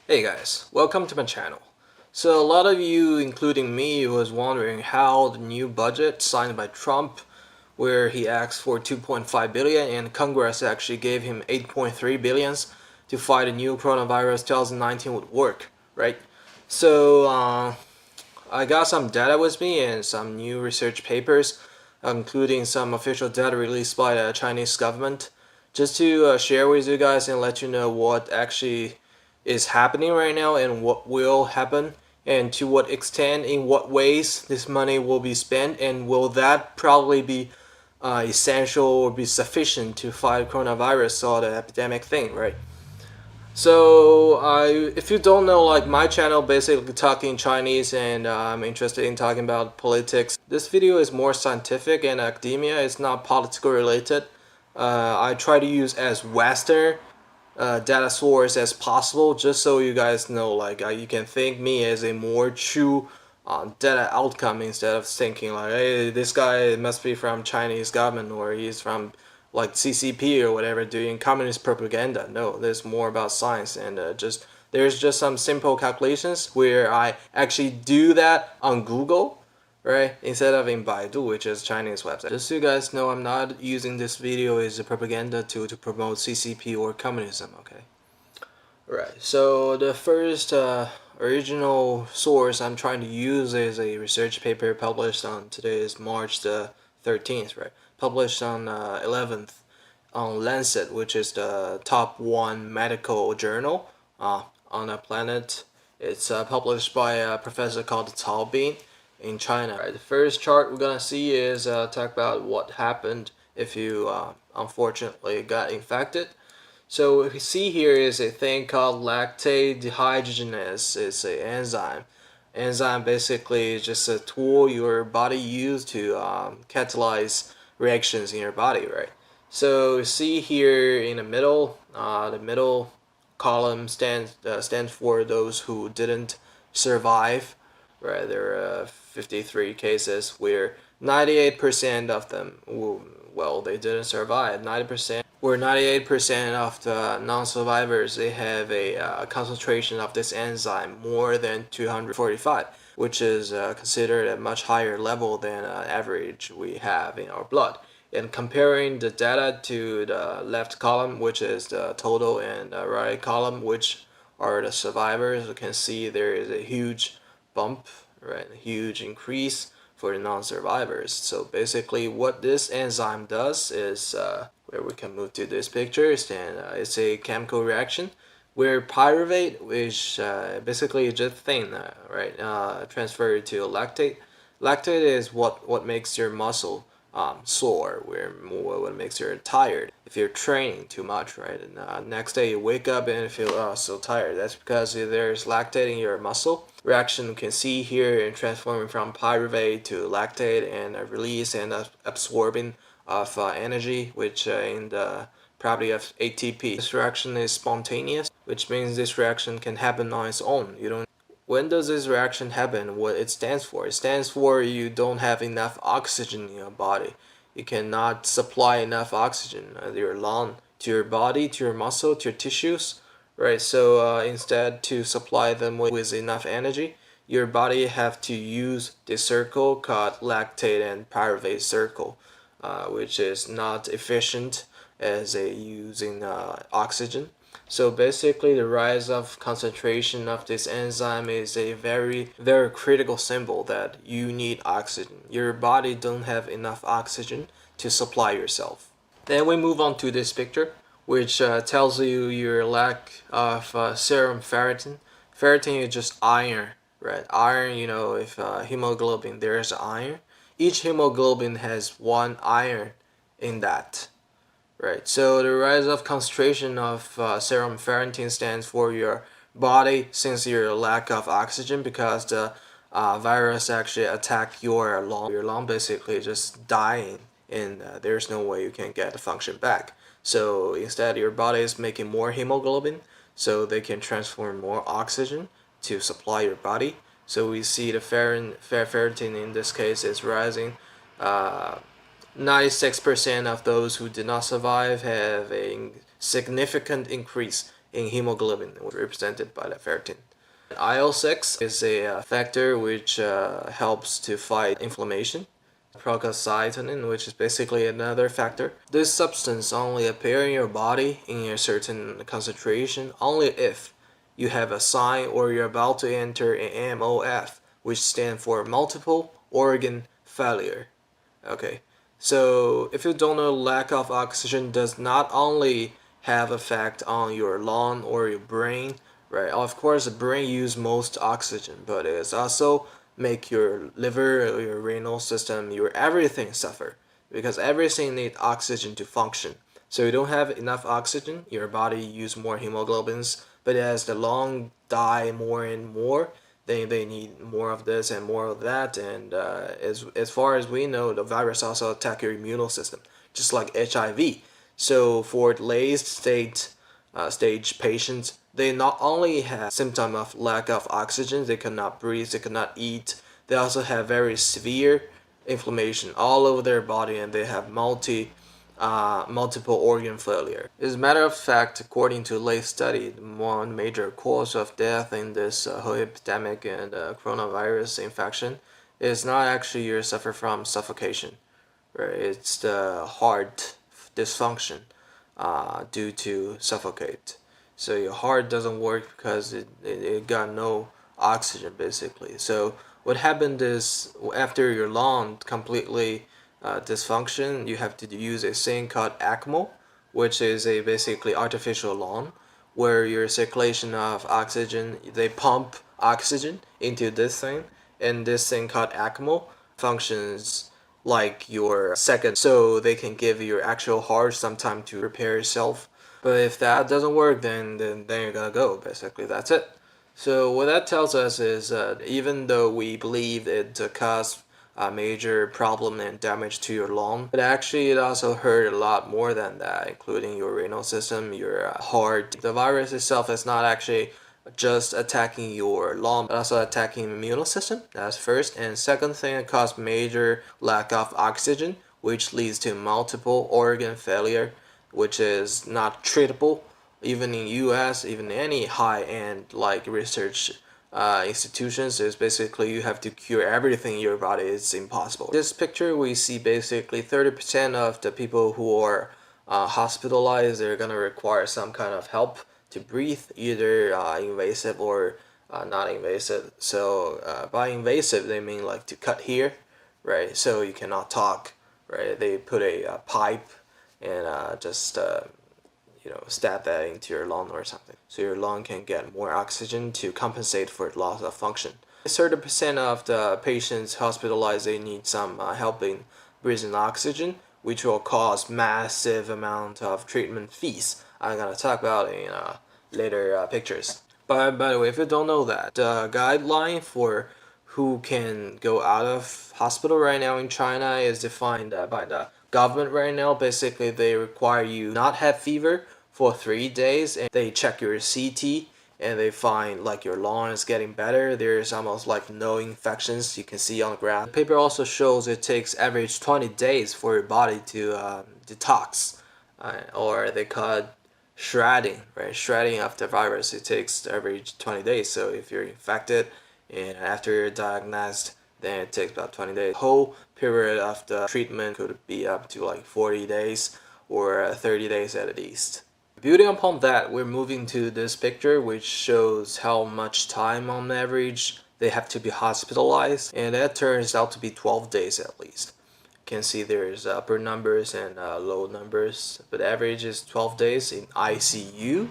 Hey guys, welcome to my channel. So a lot of you, including me, was wondering how the new budget signed by Trump, where he asked for 2.5 billion and Congress actually gave him 8.3 billions to fight the new coronavirus 2019 would work, right? So I got some data with me and some new research papers, including some official data released by the Chinese government, just to share with you guys and let you know what actually is happening right now and what will happen and to what extent, in what ways this money will be spent, and will that probably be essential or be sufficient to fight coronavirus or the epidemic thing, right? So if you don't know, like my channel basically talking Chinese and I'm interested in talking about politics. This video is more scientific and academia. It's not political related. I try to use as Western data source as possible, just so you guys know, like you can think me as a more true data outcome instead of thinking like, hey, this guy must be from Chinese government or he's from like CCP or whatever doing communist propaganda. No, there's more about science and there's just some simple calculations where I actually do that on Google, right, instead of in Baidu, which is Chinese website. Just so you guys know, I'm not using this video as a propaganda tool to promote CCP or communism, okay? Right, so the first original source I'm trying to use is a research paper published on, today is March the 13th, right? Published on 11th on Lancet, which is the top one medical journal on the planet. It's published by a professor called Cao Bin in China. Right, the first chart we're gonna see is talk about what happened if you unfortunately got infected. So what we see here is a thing called lactate dehydrogenase. It's an enzyme. Enzyme basically is just a tool your body uses to catalyze reactions in your body, right? So you see here in the middle column stands for those who didn't survive, right? There are 53 cases where 98% of them, well, they didn't survive. 90%, where 98% of the non-survivors, they have a concentration of this enzyme more than 245, which is considered a much higher level than average we have in our blood. And comparing the data to the left column, which is the total, and the right column, which are the survivors, you can see there is a huge bump, right? A huge increase for the non-survivors. So basically what this enzyme does is, where we can move to this picture, and it's a chemical reaction where pyruvate, which basically just thin, right, transferred to lactate. Lactate is what makes your muscle sore, what makes you tired if you're training too much, right? And next day you wake up and feel so tired. That's because there's lactate in your muscle. Reaction you can see here in transforming from pyruvate to lactate and release and absorbing of energy, which in the property of ATP. This reaction is spontaneous, which means this reaction can happen on its own. You don't. When does this reaction happen? What it stands for? It stands for you don't have enough oxygen in your body. You cannot supply enough oxygen to your lung, to your body, to your muscle, to your tissues, right? So instead, to supply them with enough energy, your body have to use this circle called lactate and pyruvate circle, which is not efficient as a using oxygen. So basically the rise of concentration of this enzyme is a very, very critical symbol that you need oxygen. Your body don't have enough oxygen to supply yourself. Then we move on to this picture, which tells you your lack of serum ferritin. Ferritin is just iron, right? Iron, you know, if hemoglobin, there's iron. Each hemoglobin has one iron in that. Right, so the rise of concentration of serum ferritin stands for your body since your lack of oxygen, because the virus actually attack your lung. Your lung basically just dying, and there's no way you can get the function back. So instead, your body is making more hemoglobin, so they can transform more oxygen to supply your body. So we see the ferritin in this case is rising. 96% of those who did not survive have a significant increase in hemoglobin, represented by the ferritin. IL-6 is a factor which helps to fight inflammation. Procalcitonin, which is basically another factor. This substance only appears in your body in a certain concentration only if you have a sign or you're about to enter an MOF, which stands for multiple organ failure. Okay, so if you don't know, lack of oxygen does not only have effect on your lung or your brain, right? Of course, the brain uses most oxygen, but it's also make your liver, your renal system, your everything suffer because everything needs oxygen to function. So you don't have enough oxygen, your body use more hemoglobins, but as the lung die more and more, they need more of this and more of that. And as far as we know, the virus also attack your immune system, just like HIV. So for late stage patients, they not only have symptom of lack of oxygen, they cannot breathe, they cannot eat, they also have very severe inflammation all over their body, and they have multiple organ failure. As a matter of fact, according to late study, one major cause of death in this whole epidemic and coronavirus infection is not actually you suffer from suffocation, right? It's the heart dysfunction due to suffocate. So your heart doesn't work because it got no oxygen basically. So what happened is after your lung completely dysfunction, you have to use a thing called ECMO, which is a basically artificial lung, where your circulation of oxygen, they pump oxygen into this thing, and this thing called ECMO functions like your second, so they can give your actual heart some time to repair itself. But if that doesn't work, then you're gonna go. Basically, that's it. So what that tells us is even though we believe it caused a major problem and damage to your lung, but actually it also hurt a lot more than that, including your renal system, your heart. The virus itself is not actually just attacking your lung, but also attacking the immune system. That's first. And second thing, it caused major lack of oxygen, which leads to multiple organ failure, which is not treatable. Even in US, even any high-end like research institutions, is basically you have to cure everything in your body. It's impossible. This picture, we see basically 30% of the people who are hospitalized, they're gonna require some kind of help to breathe, either invasive or not invasive. So by invasive, they mean like to cut here, right? So you cannot talk, right? They put a pipe and just stab that into your lung or something, so your lung can get more oxygen to compensate for loss of function. 30% of the patients hospitalized, they need some help in breathing oxygen, which will cause massive amount of treatment fees. I'm gonna talk about in later pictures. But by the way, if you don't know that, the guideline for who can go out of hospital right now in China is defined by the government right now. Basically, they require you not have fever for 3 days, and they check your CT and they find like your lung is getting better. There's almost like no infections, you can see on the graph. The paper also shows it takes average 20 days for your body to detox, or they call it shredding, right? Shredding of the virus, it takes average 20 days. So if you're infected and after you're diagnosed, then it takes about 20 days. The whole period of the treatment could be up to like 40 days or 30 days at least. Building upon that, we're moving to this picture, which shows how much time on average they have to be hospitalized, and that turns out to be 12 days at least. You can see there's upper numbers and low numbers, but average is 12 days in ICU.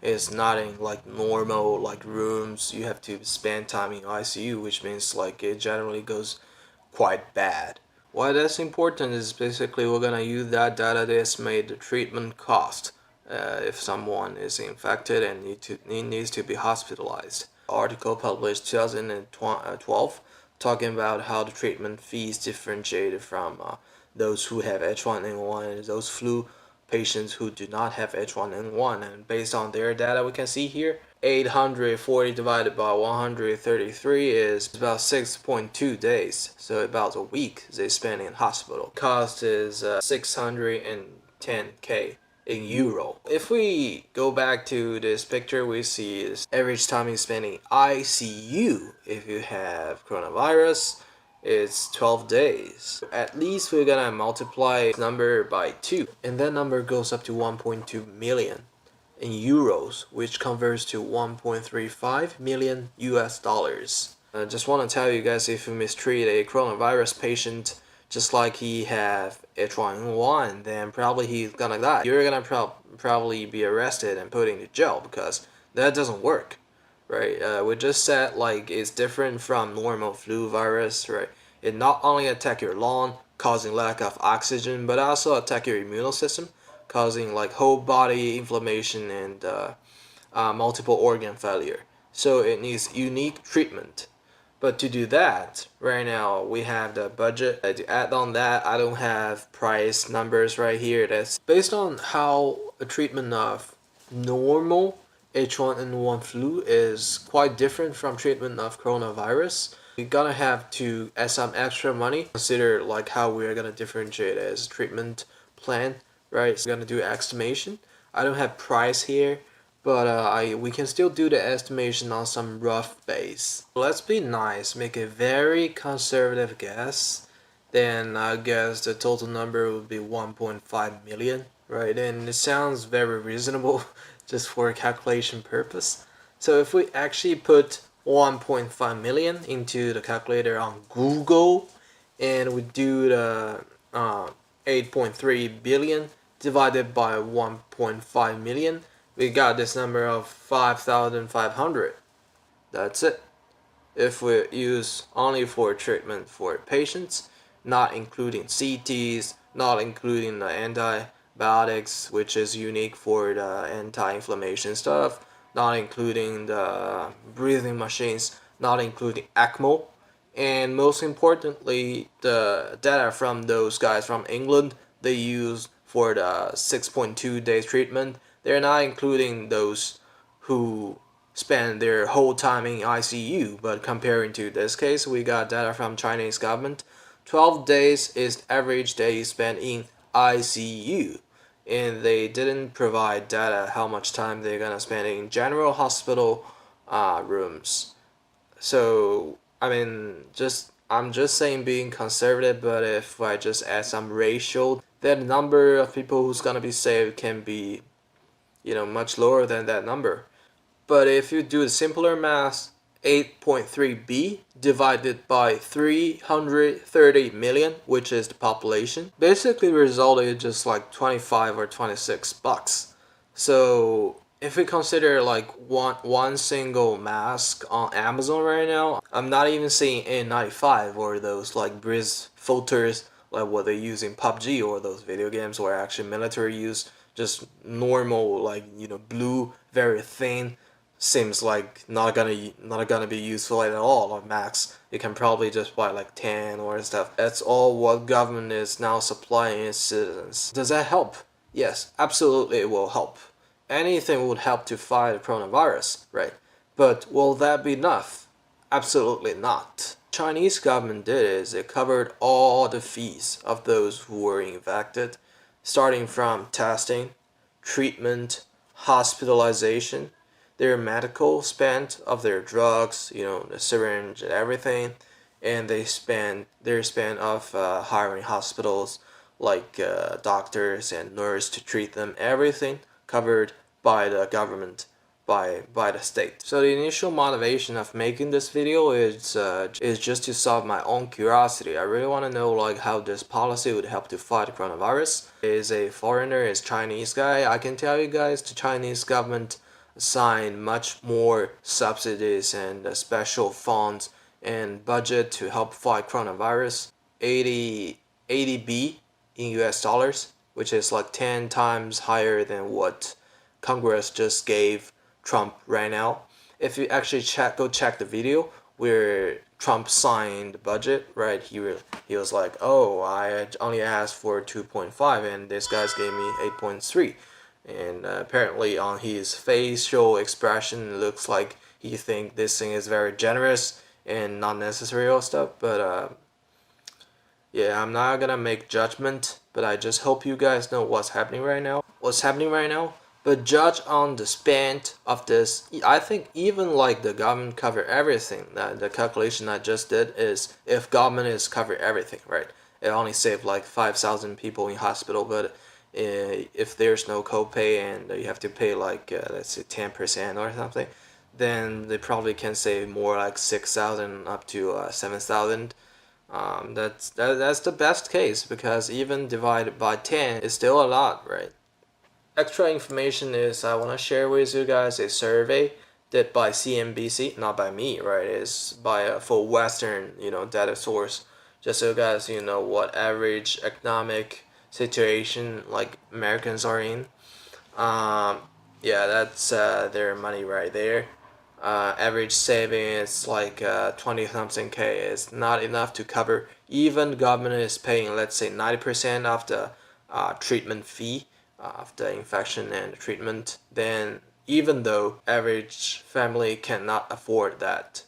It's not in like normal like rooms. You have to spend time in ICU, which means like it generally goes quite bad. Why that's important is basically we're gonna use that data to estimate the treatment cost if someone is infected and needs to be hospitalized. Article published 2012 talking about how the treatment fees differentiated from those who have H1N1 and those flu patients who do not have H1N1, and based on their data we can see here 840 divided by 133 is about 6.2 days, so about a week they spend in hospital. Cost is 610K in euro. If we go back to this picture, we see this average time you spend in ICU if you have coronavirus, it's 12 days. At least we're gonna multiply this number by 2, and that number goes up to 1.2 million in euros, which converts to 1.35 million US dollars. I just want to tell you guys, if you mistreat a coronavirus patient just like he have H1N1, then probably he's gonna die. You're gonna probably be arrested and put into jail, because that doesn't work, right? We just said like it's different from normal flu virus, right? It not only attack your lung, causing lack of oxygen, but also attack your immune system, causing like whole body inflammation and multiple organ failure. So it needs unique treatment. But to do that, right now we have the budget. To add on that, I don't have price numbers right here. That's based on how a treatment of normal H1N1 flu is quite different from treatment of coronavirus. We're gonna have to add some extra money. Consider like how we're gonna differentiate as treatment plan, right? So we're gonna do estimation. I don't have price here, but we can still do the estimation on some rough base. Let's be nice, make a very conservative guess. Then I guess the total number would be 1.5 million, right? And it sounds very reasonable just for calculation purpose. So if we actually put 1.5 million into the calculator on Google, and we do the 8.3 billion divided by 1.5 million, we got this number of 5,500. That's it. If we use only for treatment for patients, not including CTs, not including the antibiotics, which is unique for the anti-inflammation stuff, not including the breathing machines, not including ECMO, and most importantly, the data from those guys from England they use for the 6.2 days treatment. They're not including those who spend their whole time in ICU, but comparing to this case, we got data from Chinese government. 12 days is average day spent in ICU, and they didn't provide data how much time they're gonna spend in general hospital rooms. So I mean, I'm just saying being conservative, but if I just add some ratio, then the number of people who's gonna be saved can be, much lower than that number. But if you do the simpler math, 8.3b divided by 330 million, which is the population, basically resulted just like 25 or 26 bucks. So if we consider like one single mask on Amazon right now, I'm not even seeing N95 or those like breeze filters like what they use in PUBG or those video games where actually military use. Just normal like blue, very thin, seems like not gonna be useful at all on max. You can probably just buy like 10 or stuff. That's all what government is now supplying its citizens. Does that help? Yes, absolutely it will help. Anything would help to fight the coronavirus, right? But will that be enough? Absolutely not. Chinese government did is it covered all the fees of those who were infected, starting from testing, treatment, hospitalization, their medical spend of their drugs, the syringe and everything, and they spend their spend of hiring hospitals like doctors and nurses to treat them. Everything covered by the government, by the state. So the initial motivation of making this video is just to solve my own curiosity. I really want to know like how this policy would help to fight coronavirus. Is a foreigner, is Chinese guy. I can tell you guys the Chinese government assigned much more subsidies and special funds and budget to help fight coronavirus. 80 B in US dollars, which is like 10 times higher than what Congress just gave Trump right now. If you actually go check the video where Trump signed the budget, right? He was like, oh, I only asked for 2.5 and this guy's gave me 8.3. And apparently on his facial expression, it looks like he think this thing is very generous and not necessary or stuff. But yeah, I'm not gonna make judgment, but I just hope you guys know what's happening right now. what's happening right now. But judge on the spend of this, I think even like the government cover everything. The calculation I just did is if government is cover everything, right? It only saved like 5,000 people in hospital, but if there's no copay and you have to pay like let's say 10% or something, then they probably can save more like 6,000 up to 7,000. That's the best case, because even divided by 10 is still a lot, right? Extra information is I want to share with you guys a survey did by CNBC, not by me, right? It's by for Western, data source, just so you guys know what average economic situation like Americans are in. Yeah, that's their money right there. Average saving is like 20 something K. It's not enough to cover. Even government is paying, let's say 90% of the treatment fee of the infection and treatment, then even though average family cannot afford that.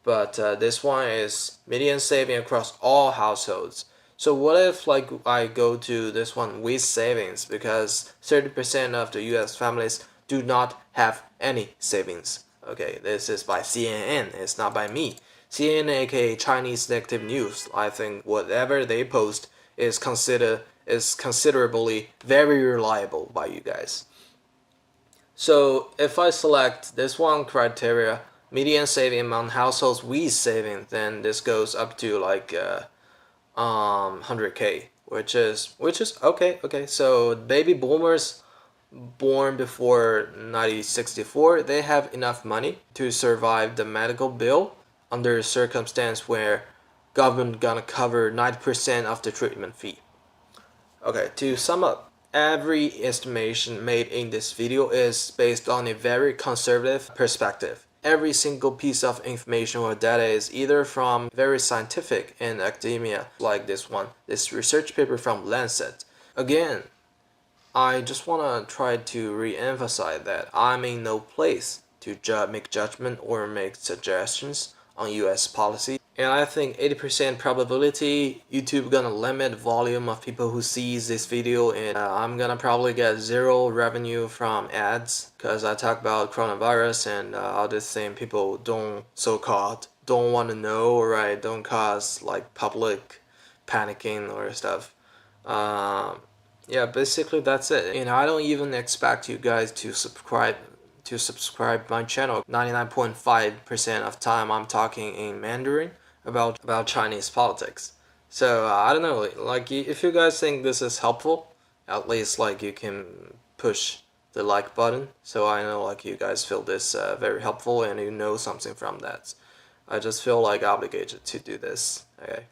But this one is median saving across all households. So what if like I go to this one with savings, because 30% of the US families do not have any savings. Okay, this is by CNN, it's not by me. CNN, aka Chinese Negative News, I think whatever they post is considerably very reliable by you guys. So if I select this one criteria, median saving among households with savings, then this goes up to like 100K, which is okay. So baby boomers born before 1964, they have enough money to survive the medical bill under a circumstance where government gonna cover 90% of the treatment fee. Okay, to sum up, every estimation made in this video is based on a very conservative perspective. Every single piece of information or data is either from very scientific and academia, like this research paper from Lancet. Again, I just want to try to re-emphasize that I'm in no place to make judgment or make suggestions on US policy. And I think 80% probability YouTube gonna limit volume of people who sees this video, and I'm gonna probably get zero revenue from ads, because I talk about coronavirus and all this thing people don't want to know, right? Don't cause like public panicking or stuff. Yeah, basically that's it. And I don't even expect you guys to subscribe my channel. 99.5% of time I'm talking in Mandarin about Chinese politics. So I don't know, like if you guys think this is helpful, at least like you can push the like button, so I know like you guys feel this very helpful and you know something from that. I just feel like obligated to do this. Okay.